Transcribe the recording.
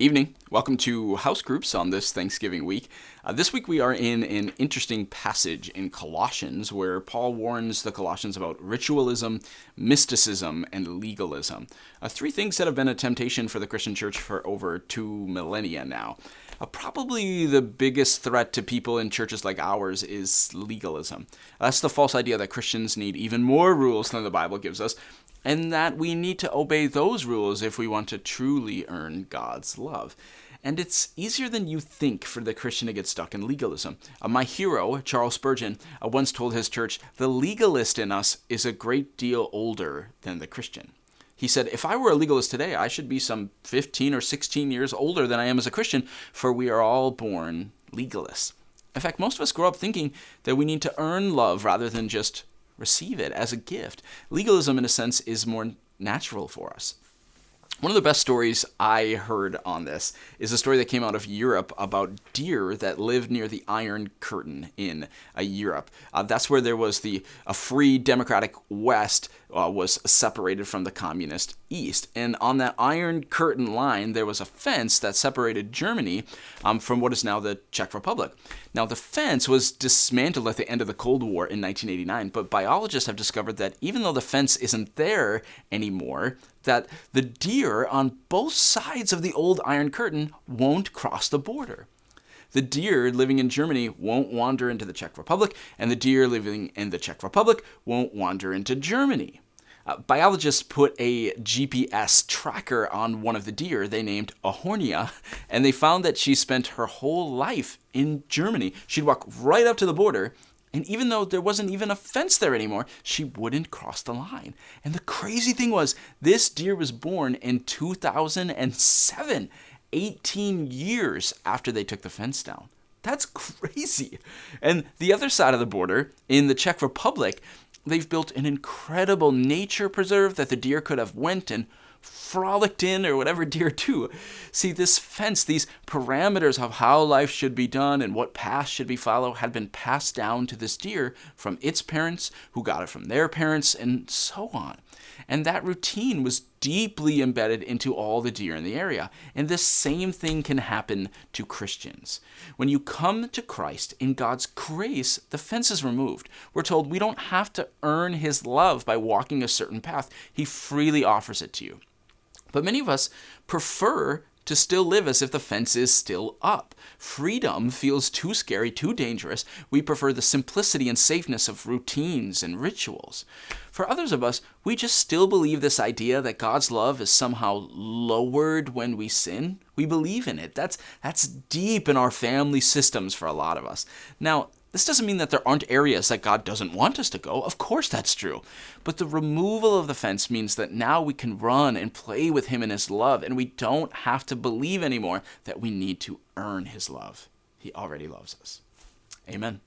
Evening. Welcome to House Groups on this Thanksgiving week. This week we are in an interesting passage in Colossians where Paul warns the Colossians about ritualism, mysticism, and legalism. Three things that have been a temptation for the Christian church for over 2 millennia now. Probably the biggest threat to people in churches like ours is legalism. That's the false idea that Christians need even more rules than the Bible gives us, and that we need to obey those rules if we want to truly earn God's love. And it's easier than you think for the Christian to get stuck in legalism. My hero, Charles Spurgeon, once told his church, "The legalist in us is a great deal older than the Christian." He said, "If I were a legalist today, I should be some 15 or 16 years older than I am as a Christian, for we are all born legalists." In fact, most of us grow up thinking that we need to earn love rather than just receive it as a gift. Legalism, in a sense, is more natural for us. One of the best stories I heard on this is a story that came out of Europe about deer that lived near the Iron Curtain in Europe. That's where there was a free democratic West was separated from the communist East. And on that Iron Curtain line, there was a fence that separated Germany from what is now the Czech Republic. Now, the fence was dismantled at the end of the Cold War in 1989, but biologists have discovered that even though the fence isn't there anymore, that the deer on both sides of the old Iron Curtain won't cross the border. The deer living in Germany won't wander into the Czech Republic, and the deer living in the Czech Republic won't wander into Germany. Biologists put a GPS tracker on one of the deer they named Ahornia, and they found that she spent her whole life in Germany. She'd walk right up to the border, and even though there wasn't even a fence there anymore, she wouldn't cross the line. And the crazy thing was, this deer was born in 2007, 18 years after they took the fence down. That's crazy. And the other side of the border, in the Czech Republic, they've built an incredible nature preserve that the deer could have went and frolicked in, or whatever deer do. See, this fence, these parameters of how life should be done and what path should be followed had been passed down to this deer from its parents, who got it from their parents, and so on. And that routine was deeply embedded into all the deer in the area. And the same thing can happen to Christians. When you come to Christ in God's grace, the fence is removed. We're told we don't have to earn his love by walking a certain path. He freely offers it to you. But many of us prefer to still live as if the fence is still up. Freedom feels too scary, too dangerous. We prefer the simplicity and safeness of routines and rituals. For others of us, we just still believe this idea that God's love is somehow lowered when we sin. We believe in it. That's deep in our family systems for a lot of us. Now, this doesn't mean that there aren't areas that God doesn't want us to go. Of course that's true. But the removal of the fence means that now we can run and play with him in his love, and we don't have to believe anymore that we need to earn his love. He already loves us. Amen.